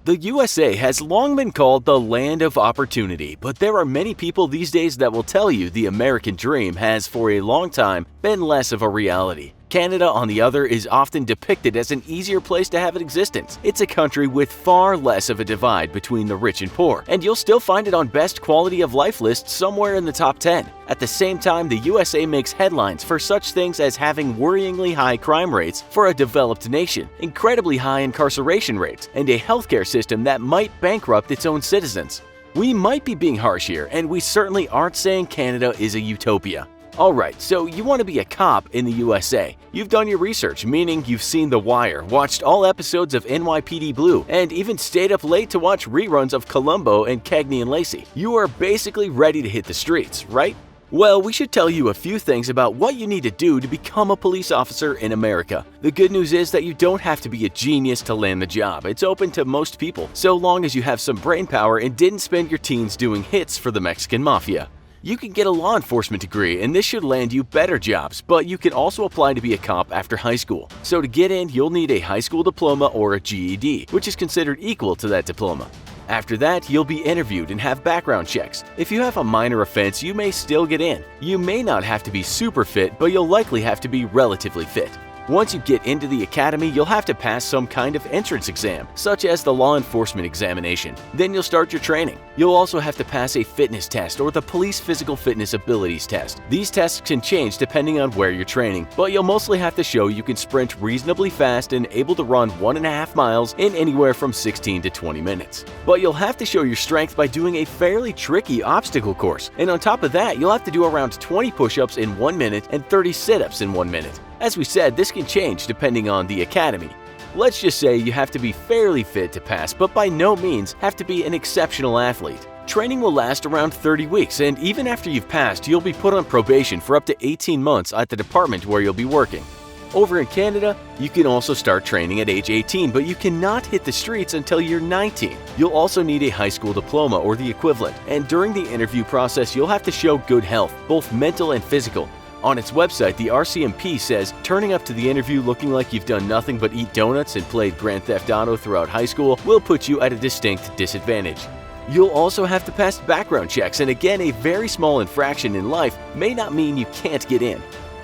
The USA has long been called the land of opportunity, but there are many people these days that will tell you the American dream has for a long time been less of a reality. Canada, on the other, is often depicted as an easier place to have an existence. It's a country with far less of a divide between the rich and poor, and you'll still find it on best quality of life lists somewhere in the top 10. At the same time, the USA makes headlines for such things as having worryingly high crime rates for a developed nation, incredibly high incarceration rates, and a healthcare system that might bankrupt its own citizens. We might be being harsh here, and we certainly aren't saying Canada is a utopia. Alright, so you want to be a cop in the USA. You've done your research, meaning you've seen The Wire, watched all episodes of NYPD Blue, and even stayed up late to watch reruns of Columbo and Cagney and Lacey. You are basically ready to hit the streets, right? Well, we should tell you a few things about what you need to do to become a police officer in America. The good news is that you don't have to be a genius to land the job. It's open to most people, so long as you have some brain power and didn't spend your teens doing hits for the Mexican Mafia. You can get a law enforcement degree, and this should land you better jobs, but you can also apply to be a cop after high school. So to get in, you'll need a high school diploma or a GED, which is considered equal to that diploma. After that, you'll be interviewed and have background checks. If you have a minor offense, you may still get in. You may not have to be super fit, but you'll likely have to be relatively fit. Once you get into the academy, you'll have to pass some kind of entrance exam, such as the law enforcement examination. Then you'll start your training. You'll also have to pass a fitness test or the police physical fitness abilities test. These tests can change depending on where you're training, but you'll mostly have to show you can sprint reasonably fast and able to run 1.5 miles in anywhere from 16 to 20 minutes. But you'll have to show your strength by doing a fairly tricky obstacle course, and on top of that, you'll have to do around 20 push-ups in 1 minute and 30 sit-ups in 1 minute. As we said, this can change depending on the academy. Let's just say you have to be fairly fit to pass, but by no means have to be an exceptional athlete. Training will last around 30 weeks, and even after you've passed, you'll be put on probation for up to 18 months at the department where you'll be working. Over in Canada, you can also start training at age 18, but you cannot hit the streets until you're 19. You'll also need a high school diploma or the equivalent, and during the interview process, you'll have to show good health, both mental and physical. On its website, the RCMP says turning up to the interview looking like you've done nothing but eat donuts and played Grand Theft Auto throughout high school will put you at a distinct disadvantage. You'll also have to pass background checks, and again, a very small infraction in life may not mean you can't get in.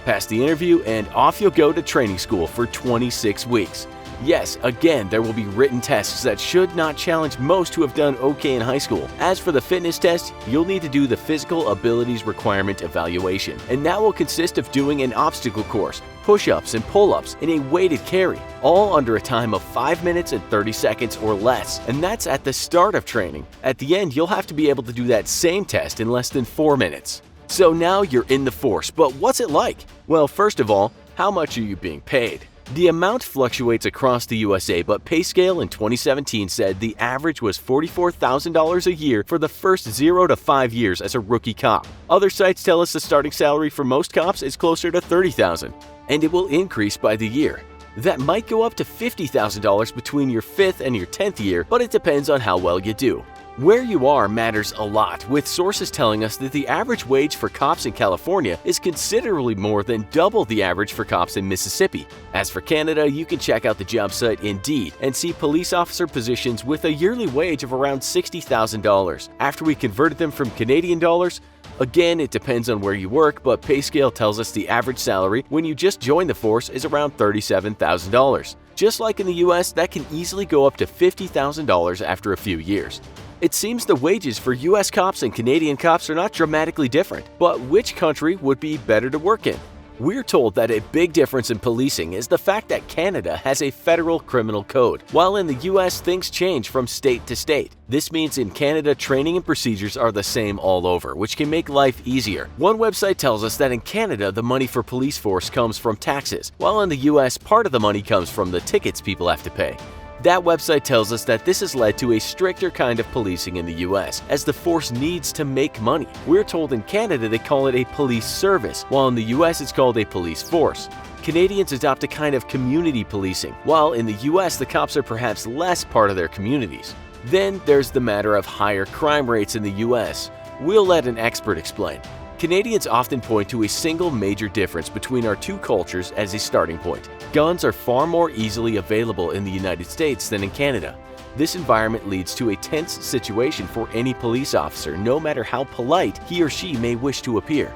Pass the interview and off you'll go to training school for 26 weeks. Yes, again, there will be written tests that should not challenge most who have done okay in high school. As for the fitness test, you'll need to do the physical abilities requirement evaluation, and that will consist of doing an obstacle course, push-ups and pull-ups, and a weighted carry, all under a time of 5 minutes and 30 seconds or less, and that's at the start of training. At the end, you'll have to be able to do that same test in less than 4 minutes. So now you're in the force, but what's it like? Well, first of all, how much are you being paid? The amount fluctuates across the USA, but PayScale in 2017 said the average was $44,000 a year for the first 0 to 5 years as a rookie cop. Other sites tell us the starting salary for most cops is closer to $30,000, and it will increase by the year. That might go up to $50,000 between your 5th and your 10th year, but it depends on how well you do. Where you are matters a lot, with sources telling us that the average wage for cops in California is considerably more than double the average for cops in Mississippi. As for Canada, you can check out the job site Indeed and see police officer positions with a yearly wage of around $60,000. After we converted them from Canadian dollars, again, it depends on where you work, but PayScale tells us the average salary when you just join the force is around $37,000. Just like in the US, that can easily go up to $50,000 after a few years. It seems the wages for US cops and Canadian cops are not dramatically different, but which country would be better to work in? We're told that a big difference in policing is the fact that Canada has a federal criminal code, while in the US things change from state to state. This means in Canada, training and procedures are the same all over, which can make life easier. One website tells us that in Canada, the money for police force comes from taxes, while in the US, part of the money comes from the tickets people have to pay. That website tells us that this has led to a stricter kind of policing in the US, as the force needs to make money. We're told in Canada they call it a police service, while in the US it's called a police force. Canadians adopt a kind of community policing, while in the US the cops are perhaps less part of their communities. Then there's the matter of higher crime rates in the US. We'll let an expert explain. Canadians often point to a single major difference between our two cultures as a starting point. Guns are far more easily available in the United States than in Canada. This environment leads to a tense situation for any police officer, no matter how polite he or she may wish to appear.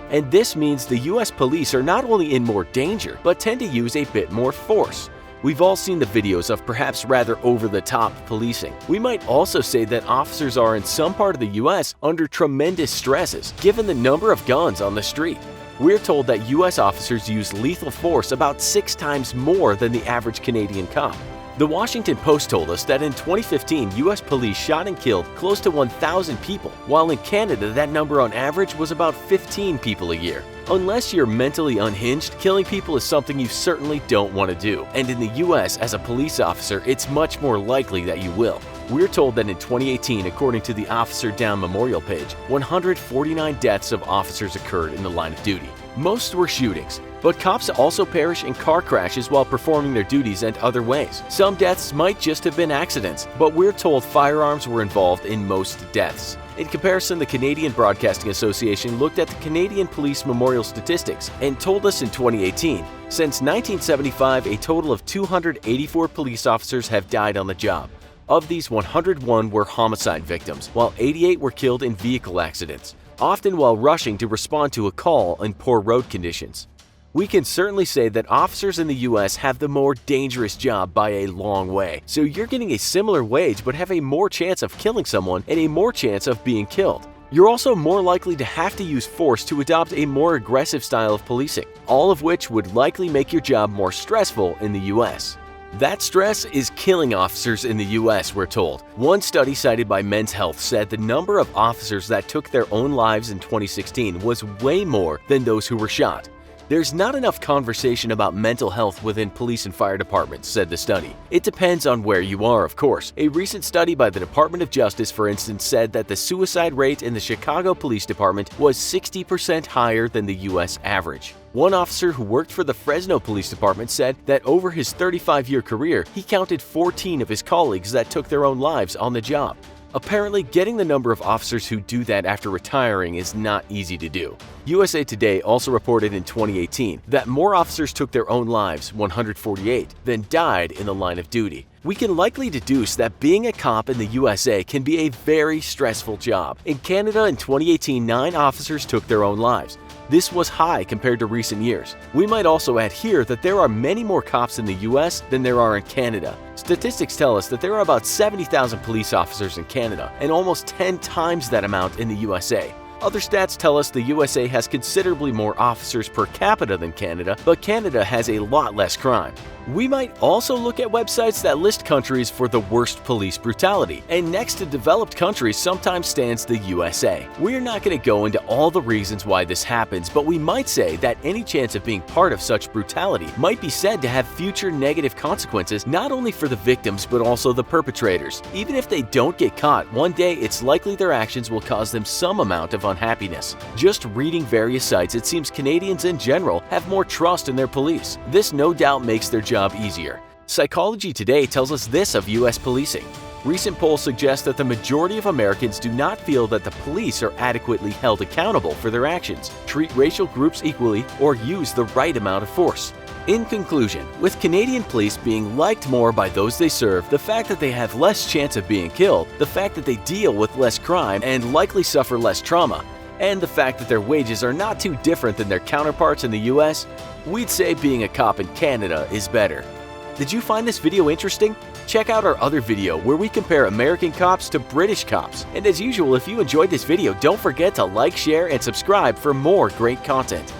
And this means the US police are not only in more danger, but tend to use a bit more force. We've all seen the videos of perhaps rather over-the-top policing. We might also say that officers are in some part of the US under tremendous stresses, given the number of guns on the street. We're told that US officers use lethal force about 6 times more than the average Canadian cop. The Washington Post told us that in 2015, US police shot and killed close to 1,000 people, while in Canada that number on average was about 15 people a year. Unless you're mentally unhinged, killing people is something you certainly don't want to do, and in the US, as a police officer, it's much more likely that you will. We're told that in 2018, according to the Officer Down Memorial page, 149 deaths of officers occurred in the line of duty. Most were shootings, but cops also perish in car crashes while performing their duties and other ways. Some deaths might just have been accidents, but we're told firearms were involved in most deaths. In comparison, the Canadian Broadcasting Association looked at the Canadian Police Memorial statistics and told us in 2018, since 1975, a total of 284 police officers have died on the job. Of these, 101 were homicide victims, while 88 were killed in vehicle accidents, often while rushing to respond to a call in poor road conditions. We can certainly say that officers in the US have the more dangerous job by a long way, so you're getting a similar wage but have a more chance of killing someone and a more chance of being killed. You're also more likely to have to use force to adopt a more aggressive style of policing, all of which would likely make your job more stressful in the US. That stress is killing officers in the US, we're told. One study cited by Men's Health said the number of officers that took their own lives in 2016 was way more than those who were shot. There's not enough conversation about mental health within police and fire departments, said the study. It depends on where you are, of course. A recent study by the Department of Justice, for instance, said that the suicide rate in the Chicago Police Department was 60% higher than the US average. One officer who worked for the Fresno Police Department said that over his 35-year career, he counted 14 of his colleagues that took their own lives on the job. Apparently, getting the number of officers who do that after retiring is not easy to do. USA Today also reported in 2018 that more officers took their own lives, 148, than died in the line of duty. We can likely deduce that being a cop in the USA can be a very stressful job. In Canada in 2018, 9 officers took their own lives. This was high compared to recent years. We might also add here that there are many more cops in the US than there are in Canada. Statistics tell us that there are about 70,000 police officers in Canada and almost 10 times that amount in the USA. Other stats tell us the USA has considerably more officers per capita than Canada, but Canada has a lot less crime. We might also look at websites that list countries for the worst police brutality, and next to developed countries sometimes stands the USA. We're not going to go into all the reasons why this happens, but we might say that any chance of being part of such brutality might be said to have future negative consequences not only for the victims but also the perpetrators. Even if they don't get caught, one day it's likely their actions will cause them some amount of unhappiness. Just reading various sites, it seems Canadians in general have more trust in their police. This no doubt makes their job easier. Psychology Today tells us this of US policing. Recent polls suggest that the majority of Americans do not feel that the police are adequately held accountable for their actions, treat racial groups equally, or use the right amount of force. In conclusion, with Canadian police being liked more by those they serve, the fact that they have less chance of being killed, the fact that they deal with less crime and likely suffer less trauma, and the fact that their wages are not too different than their counterparts in the US, we'd say being a cop in Canada is better. Did you find this video interesting? Check out our other video where we compare American cops to British cops. And as usual, if you enjoyed this video, don't forget to like, share, and subscribe for more great content.